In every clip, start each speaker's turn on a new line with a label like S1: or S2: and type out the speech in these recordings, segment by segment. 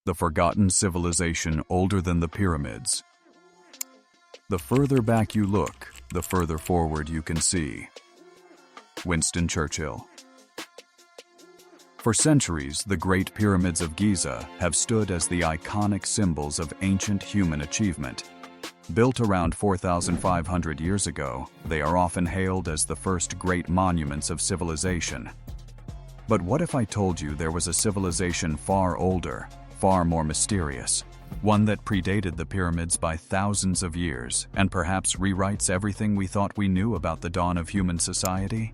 S1: The forgotten civilization older than the pyramids. The further back you look, the further forward you can see. Winston Churchill. For centuries, the Great Pyramids of Giza have stood as the iconic symbols of ancient human achievement. Built around 4,500 years ago, they are often hailed as the first great monuments of civilization. But what if I told you there was a civilization far older, far more mysterious, one that predated the pyramids by thousands of years and perhaps rewrites everything we thought we knew about the dawn of human society?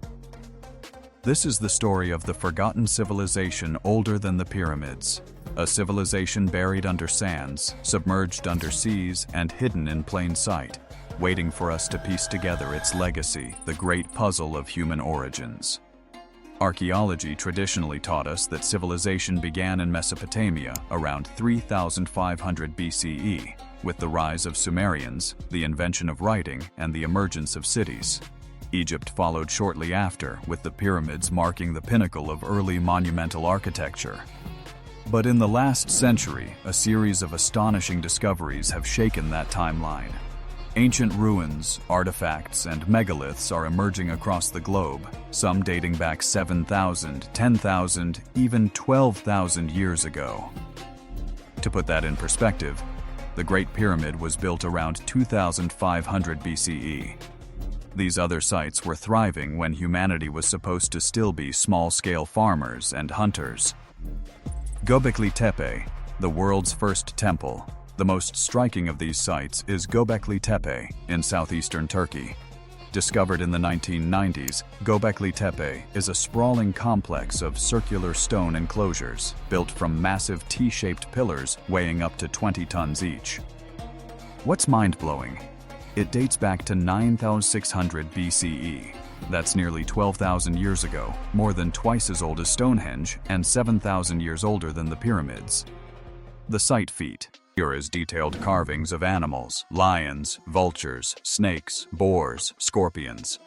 S1: This is the story of the forgotten civilization older than the pyramids, a civilization buried under sands, submerged under seas, and hidden in plain sight, waiting for us to piece together its legacy, the great puzzle of human origins. Archaeology traditionally taught us that civilization began in Mesopotamia around 3,500 BCE, with the rise of Sumerians, the invention of writing, and the emergence of cities. Egypt followed shortly after, with the pyramids marking the pinnacle of early monumental architecture. But in the last century, a series of astonishing discoveries have shaken that timeline. Ancient ruins, artifacts, and megaliths are emerging across the globe, some dating back 7,000, 10,000, even 12,000 years ago. To put that in perspective, the Great Pyramid was built around 2,500 BCE. These other sites were thriving when humanity was supposed to still be small-scale farmers and hunters. Göbekli Tepe, the world's first temple. The most striking of these sites is Göbekli Tepe in southeastern Turkey. Discovered in the 1990s, Göbekli Tepe is a sprawling complex of circular stone enclosures built from massive T-shaped pillars weighing up to 20 tons each. What's mind-blowing? It dates back to 9,600 BCE. That's nearly 12,000 years ago, more than twice as old as Stonehenge and 7,000 years older than the pyramids. The site feat. Here is detailed carvings of animals, lions, vultures, snakes, boars, scorpions.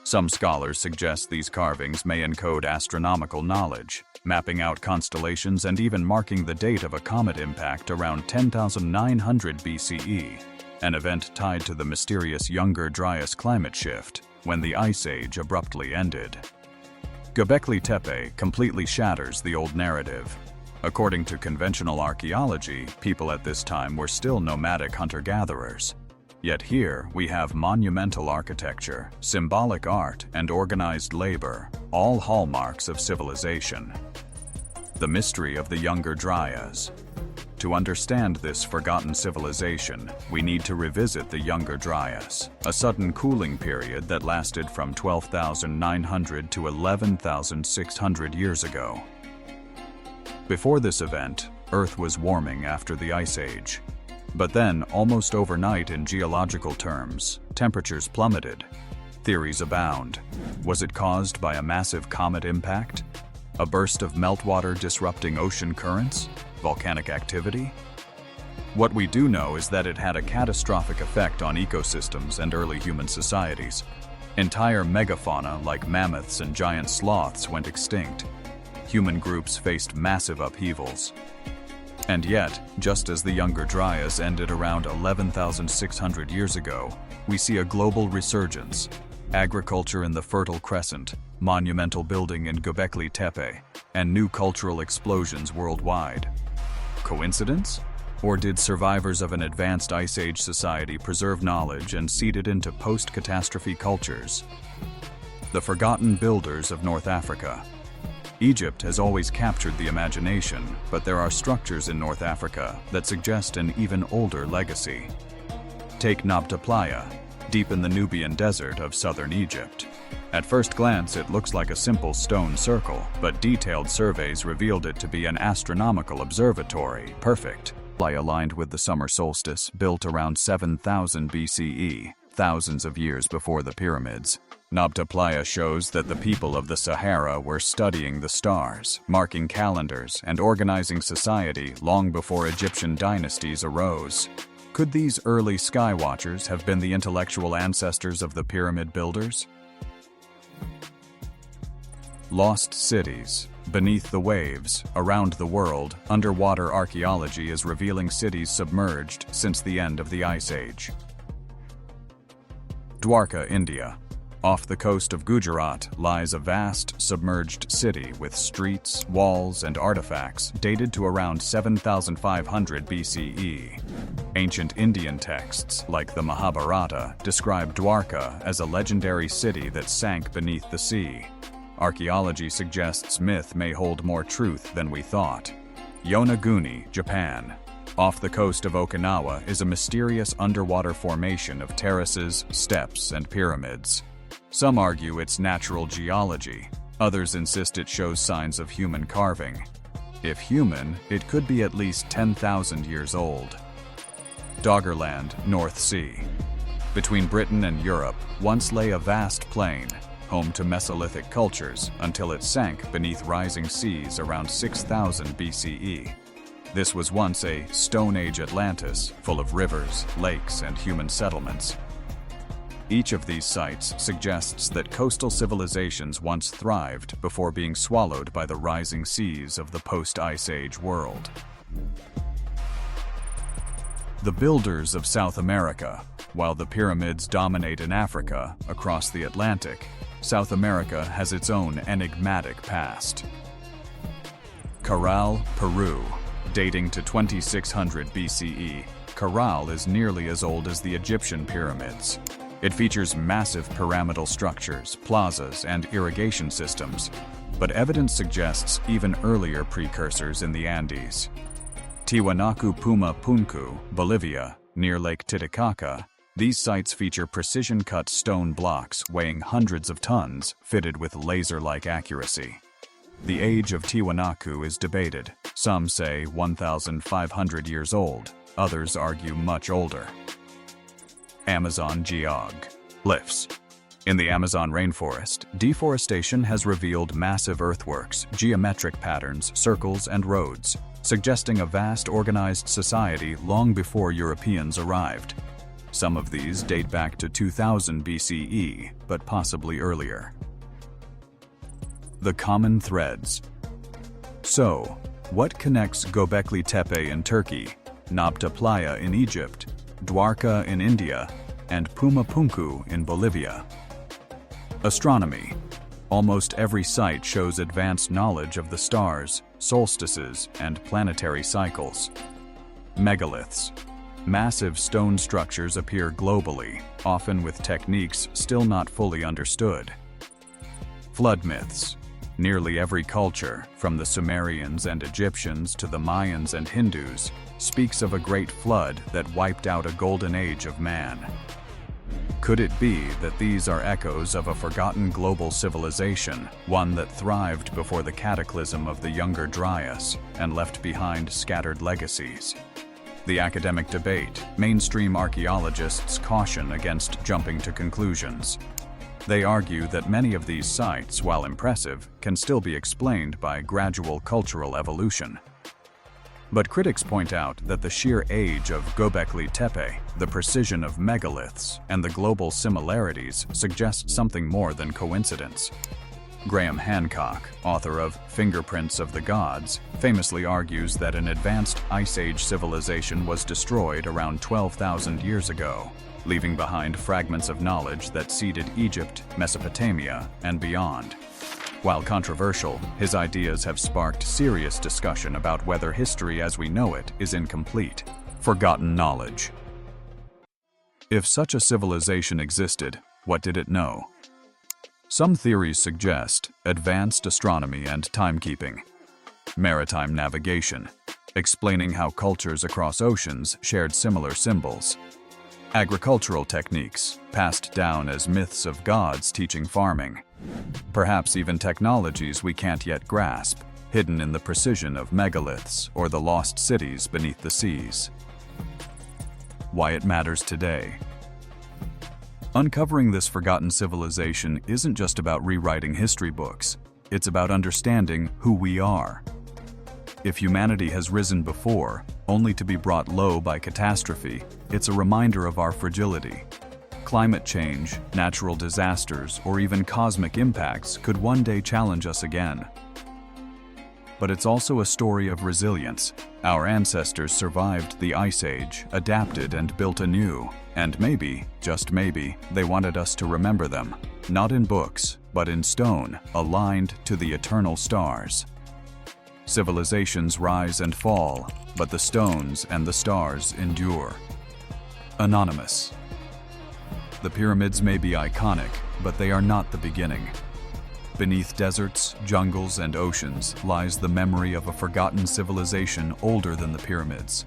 S1: Some scholars suggest these carvings may encode astronomical knowledge, mapping out constellations and even marking the date of a comet impact around 10,900 BCE, an event tied to the mysterious Younger Dryas climate shift, when the Ice Age abruptly ended. Göbekli Tepe completely shatters the old narrative. According to conventional archaeology, people at this time were still nomadic hunter-gatherers. Yet here we have monumental architecture, symbolic art, and organized labor, all hallmarks of civilization. The mystery of the Younger Dryas. To understand this forgotten civilization, we need to revisit the Younger Dryas, a sudden cooling period that lasted from 12,900 to 11,600 years ago. Before this event, Earth was warming after the Ice Age. But then, almost overnight in geological terms, temperatures plummeted. Theories abound. Was it caused by a massive comet impact? A burst of meltwater disrupting ocean currents? Volcanic activity? What we do know is that it had a catastrophic effect on ecosystems and early human societies. Entire megafauna like mammoths and giant sloths went extinct. Human groups faced massive upheavals. And yet, just as the Younger Dryas ended around 11,600 years ago, we see a global resurgence. Agriculture in the Fertile Crescent, monumental building in Göbekli Tepe, and new cultural explosions worldwide. Coincidence? Or did survivors of an advanced Ice Age society preserve knowledge and seed it into post-catastrophe cultures? The forgotten builders of North Africa. Egypt has always captured the imagination, but there are structures in North Africa that suggest an even older legacy. Take Nabta Playa, deep in the Nubian desert of southern Egypt. At first glance, it looks like a simple stone circle, but detailed surveys revealed it to be an astronomical observatory, perfect. Playa aligned with the summer solstice, built around 7,000 BCE, thousands of years before the pyramids. Nabta Playa shows that the people of the Sahara were studying the stars, marking calendars, and organizing society long before Egyptian dynasties arose. Could these early sky watchers have been the intellectual ancestors of the pyramid builders? Lost cities. Beneath the waves, around the world, underwater archaeology is revealing cities submerged since the end of the Ice Age. Dwarka, India. Off the coast of Gujarat lies a vast, submerged city with streets, walls, and artifacts dated to around 7,500 BCE. Ancient Indian texts, like the Mahabharata, describe Dwarka as a legendary city that sank beneath the sea. Archaeology suggests myth may hold more truth than we thought. Yonaguni, Japan. Off the coast of Okinawa is a mysterious underwater formation of terraces, steps, and pyramids. Some argue it's natural geology. Others insist it shows signs of human carving. If human, it could be at least 10,000 years old. Doggerland, North Sea. Between Britain and Europe once lay a vast plain, home to Mesolithic cultures until it sank beneath rising seas around 6000 BCE. This was once a Stone Age Atlantis, full of rivers, lakes, and human settlements. Each of these sites suggests that coastal civilizations once thrived before being swallowed by the rising seas of the post-Ice Age world. The builders of South America. While the pyramids dominate in Africa, across the Atlantic, South America has its own enigmatic past. Caral, Peru. Dating to 2600 BCE, Caral is nearly as old as the Egyptian pyramids. It features massive pyramidal structures, plazas, and irrigation systems, but evidence suggests even earlier precursors in the Andes. Tiwanaku Puma Punku, Bolivia, near Lake Titicaca. These sites feature precision-cut stone blocks weighing hundreds of tons, fitted with laser-like accuracy. The age of Tiwanaku is debated. Some say 1,500 years old, others argue much older. Amazon geoglyphs. In the Amazon rainforest, deforestation has revealed massive earthworks, geometric patterns, circles, and roads, suggesting a vast organized society long before Europeans arrived. Some of these date back to 2000 BCE, but possibly earlier. The common threads. So, what connects Göbekli Tepe in Turkey, Nabta Playa in Egypt, Dwarka in India, and Puma Punku in Bolivia? Astronomy. Almost every site shows advanced knowledge of the stars, solstices, and planetary cycles. Megaliths. Massive stone structures appear globally, often with techniques still not fully understood. Flood myths. Nearly every culture, from the Sumerians and Egyptians to the Mayans and Hindus, speaks of a great flood that wiped out a golden age of man. Could it be that these are echoes of a forgotten global civilization, one that thrived before the cataclysm of the Younger Dryas and left behind scattered legacies? The academic debate, mainstream archaeologists caution against jumping to conclusions. They argue that many of these sites, while impressive, can still be explained by gradual cultural evolution. But critics point out that the sheer age of Göbekli Tepe, the precision of megaliths, and the global similarities suggest something more than coincidence. Graham Hancock, author of Fingerprints of the Gods, famously argues that an advanced Ice Age civilization was destroyed around 12,000 years ago, leaving behind fragments of knowledge that seeded Egypt, Mesopotamia, and beyond. While controversial, his ideas have sparked serious discussion about whether history as we know it is incomplete. Forgotten knowledge. If such a civilization existed, what did it know? Some theories suggest advanced astronomy and timekeeping, maritime navigation, explaining how cultures across oceans shared similar symbols, agricultural techniques passed down as myths of gods teaching farming, perhaps even technologies we can't yet grasp, hidden in the precision of megaliths or the lost cities beneath the seas. Why it matters today. Uncovering this forgotten civilization isn't just about rewriting history books, it's about understanding who we are. If humanity has risen before, only to be brought low by catastrophe, it's a reminder of our fragility. Climate change, natural disasters, or even cosmic impacts could one day challenge us again. But it's also a story of resilience. Our ancestors survived the Ice Age, adapted and built anew. And maybe, just maybe, they wanted us to remember them. Not in books, but in stone, aligned to the eternal stars. Civilizations rise and fall, but the stones and the stars endure. Anonymous. The pyramids may be iconic, but they are not the beginning. Beneath deserts, jungles, and oceans lies the memory of a forgotten civilization older than the pyramids.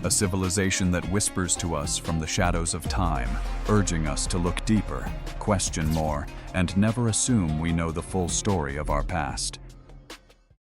S1: A civilization that whispers to us from the shadows of time, urging us to look deeper, question more, and never assume we know the full story of our past.